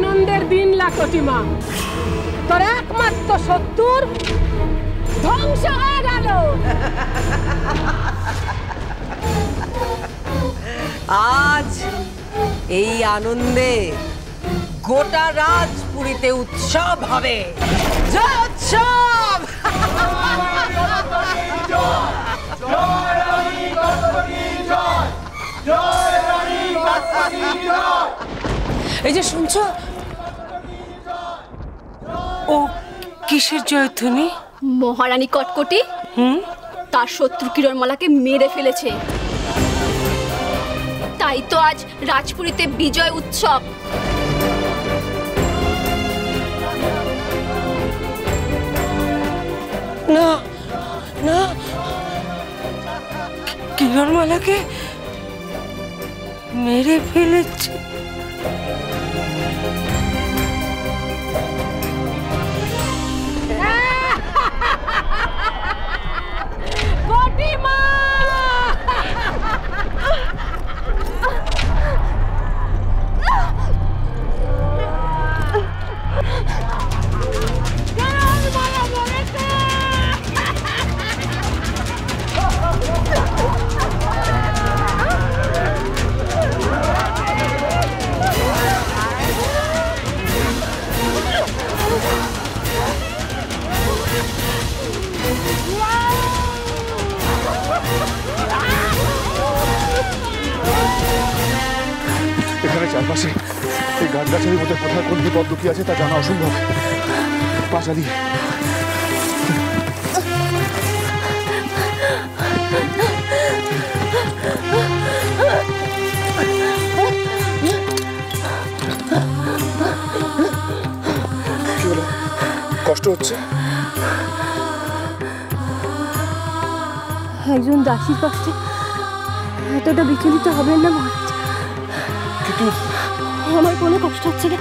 আনন্দের দিন লাকটিমা। তোর একমাত্র শত্রুর ধ্বংস হয়ে গেল। আজ এই আনন্দে গোটা রাজপুরীতে উৎসব হবে। জয় উৎসব! এই যে শুনছো, ও কিসের জয়ধ্বনি? মহারানী কটকটি তার শত্রু কিরণমালাকে মেরে ফেলেছে, তাই তো আজ রাজপুরীতে বিজয় উৎসব। না না, কিরণমালাকে মেরে ফেলেছে। এখানে চারপাশে এই গাছগাছালির মধ্যে কোথায় কোন বিপদ লুকিয়ে আছে তা জানা অসম্ভব। পাঁচালি, কি হলো? কষ্ট হচ্ছে? একজন দাসীর কষ্টে এতটা বিচলিত হবেন না মহারাজ। কিন্তু আমার কোনো কষ্ট হচ্ছে না,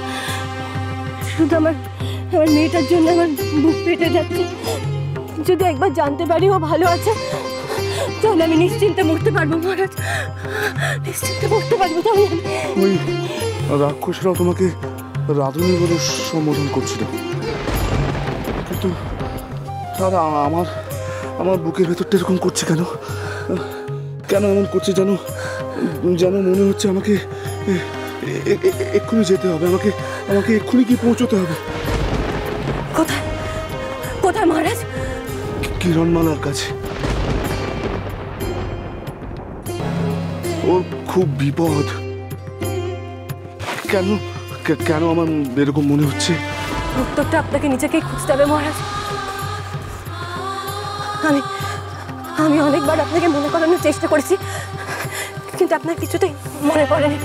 শুধু আমার মেয়েটার জন্য আমার বুক পেটে যাচ্ছে। যদি একবার জানতে পারি ও ভালো আছে, তাহলে আমি নিশ্চিন্তে মরতে পারবো মহারাজ, নিশ্চিন্তে মরতে পারবো। তাহলে ওই রাক্ষসরাও তোমাকে রাধুনী বলে সম্বোধন করছিল, কিন্তু তারা আমার বুকের ভেতরটা এরকম করছে কেন? কেন এমন করছে? যেন মনে হচ্ছে আমাকে এক্ষুনি যেতে হবে, আমাকে এক্ষুনি কি পৌঁছতে হবে। কোথায় কোথায় মহারাজ? কিরণমালার কাছে। ওর খুব বিপদ। কেন কেন আমার এরকম মনে হচ্ছে? উত্তরটা আপনাকে নিজেকেই খুঁজতে হবে মহারাজ। আমি অনেকবার আপনাকে মনে করানোর চেষ্টা করেছি, কিন্তু আপনার কিছুতেই মনে পড়েনি।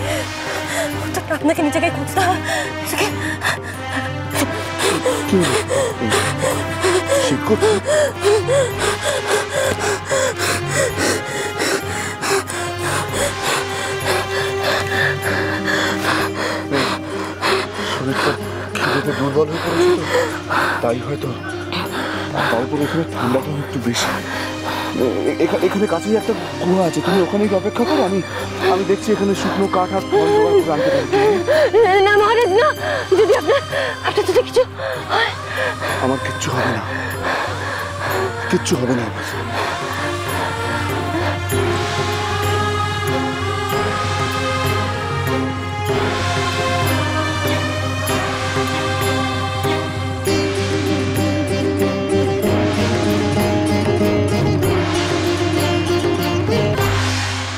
উত্তরটা আপনাকে নিজেকেই খুঁজতে হবে। শরীরটা দুর্বল হয়ে পড়েছে, তাই হয়তো। তারপর এখানে ঠান্ডাটাও একটু বেশি। এখানে কাছেই একটা গুহা আছে, তুমি ওখানেই অপেক্ষা করো। আমি দেখছি এখানে শুকনো কাঠ আর ফল জোগাড় করে আনতে পারি। না মহারাজ না, যদি আপনার যদি কিছু আমার কিচ্ছু হবে না, কিচ্ছু হবে না।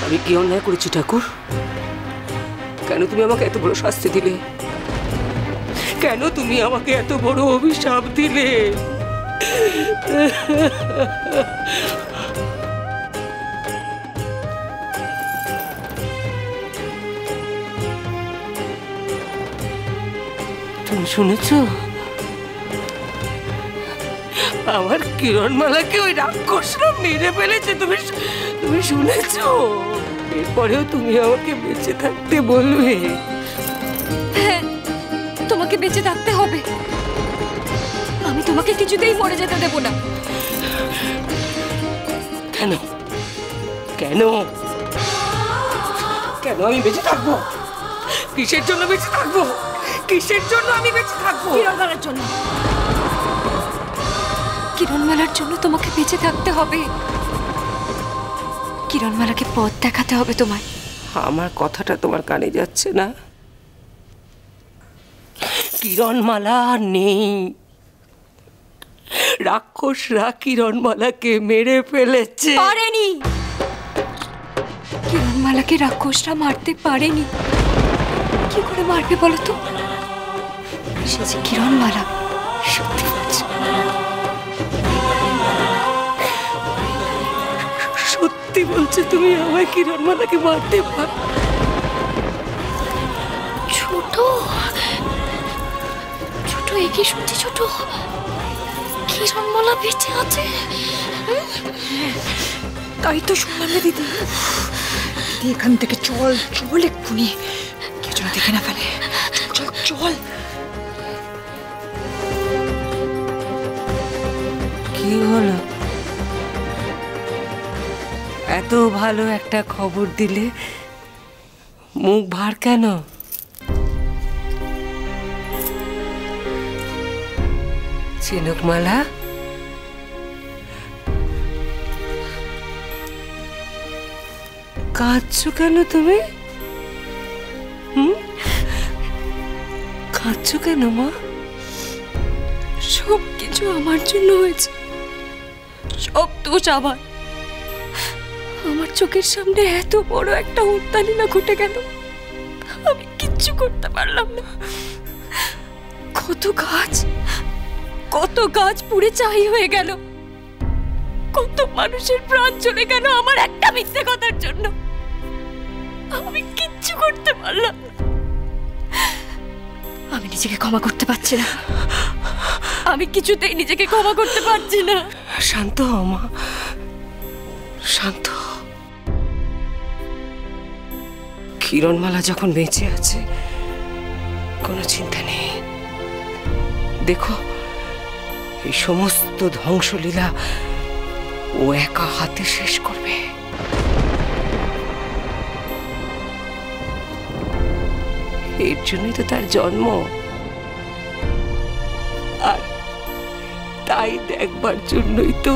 আমি কি অন্যায় করেছি ঠাকুর? কেন তুমি আমাকে এত বড় শাস্তি দিলে? কেন তুমি আমাকে এত বড় অভিশাপ দিলে? তুমি শুনেছ? আমার কিরণমালাকে ওই রাক্ষসরা মেরে ফেলেছে। তুমি শুনেছ? এরপরেও তুমি আমাকে বেঁচে থাকতে বলবে? হ্যাঁ, তোমাকে বেঁচে থাকতে হবে। আমি তোমাকে কিছুতেই মরে যেতে দেব না। কেন কেন কেন আমি বেঁচে থাকবো? কিসের জন্য বেঁচে থাকবো? কিসের জন্য আমি বেঁচে থাকবো? কিরণমালার জন্য। কিরণমালার জন্য তোমাকে বেঁচে থাকতে হবে। কিরণমালাকে পথ দেখাতে হবে তোমায়। আমার কথাটা তোমার কানে যাচ্ছে না? কিরণমালা নেই। রাক্ষসরা কিরণমালাকে মেরে ফেলেছে। পারেনি। কিরণমালাকে রাক্ষসরা মারতে পারেনি। কি করে মারবে বলো তো? সে যে কিরণমালা, সত্যি বলছি। সত্যি বলছো তুমি আমায় কিরণমালাকে মারতে পারো? ছোট ছোট একই শুনছি। ছোট কিরণমালা বেঁচে আছে? তাই তো শুনলাম না দিদি। দিদি এখান থেকে চল চল এক্ষুনি, কেউ যেন দেখে না ফেলে। চল চল। কি হলো? এত ভালো একটা খবর দিলে মুখ ভার কেন? ঝিনুকমালা, কাঁদছো কেন তুমি? কাঁদছো কেন মা? সব কিছু আমার জন্য হয়েছে। সব দোষ আমার। আমার চোখের সামনে এত বড় একটা উত্তালিনা ঘটে গেল, আমি কিচ্ছু করতে পারলাম না। কত গাছ পুড়ে ছাই হয়ে গেল, কত মানুষের প্রাণ চলে গেল আমার একটা মিথ্যে কথার জন্য। আমি কিচ্ছু করতে পারলাম না। আমি নিজেকে ক্ষমা করতে পারছি না। আমি কিছুতেই নিজেকে ক্ষমা করতে পারছি না। শান্ত হও মা, শান্ত হও। কিরণমালা যখন বেঁচে আছে কোনো চিন্তা নেই। দেখো, এই সমস্ত ধ্বংসলীলা ও একা হাতে শেষ করবে। এর জন্যই তো তার জন্ম। আর তাই দেখবার জন্যই তো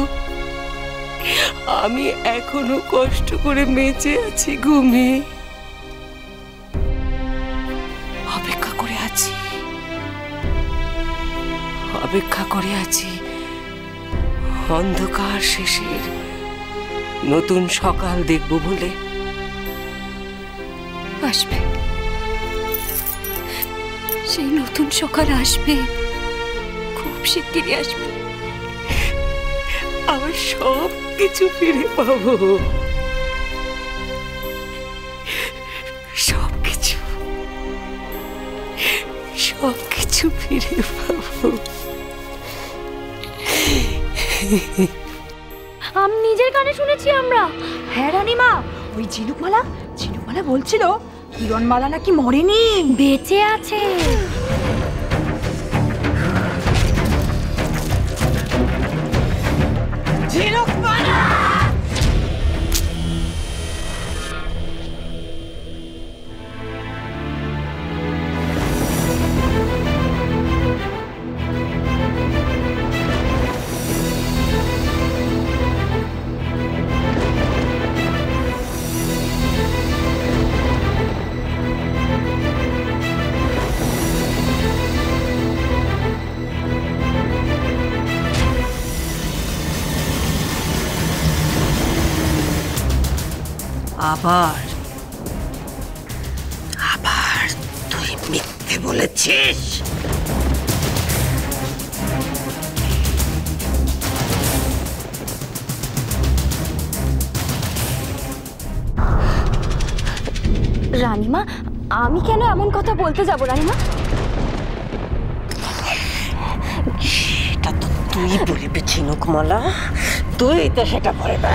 আমি এখনো কষ্ট করে বেঁচে আছি, ঘুমিয়ে অপেক্ষা করে আছি। অপেক্ষা করে আছি অন্ধকার শেষের নতুন সকাল দেখব বলে। আসবে, সেই নতুন সকাল আসবে, খুব শিগগিরই আসবে। আবার সব কিছু ফিরে পাবো, সব কিছু ফিরে পাবো। আমি নিজের কানে শুনেছি আমরা। হ্যাঁ রানীমা, ওই ঝিনুকমালা বলছিল কিরণমালা নাকি মরেনি, বেঁচে আছে। আবার তুই মিথ্যে বলেছিস। রানীমা, আমি কেন এমন কথা বলতে যাব রানীমা? সেটা তো তুই বলবি ঝিনুকমালা, তুই তো সেটা বলবে।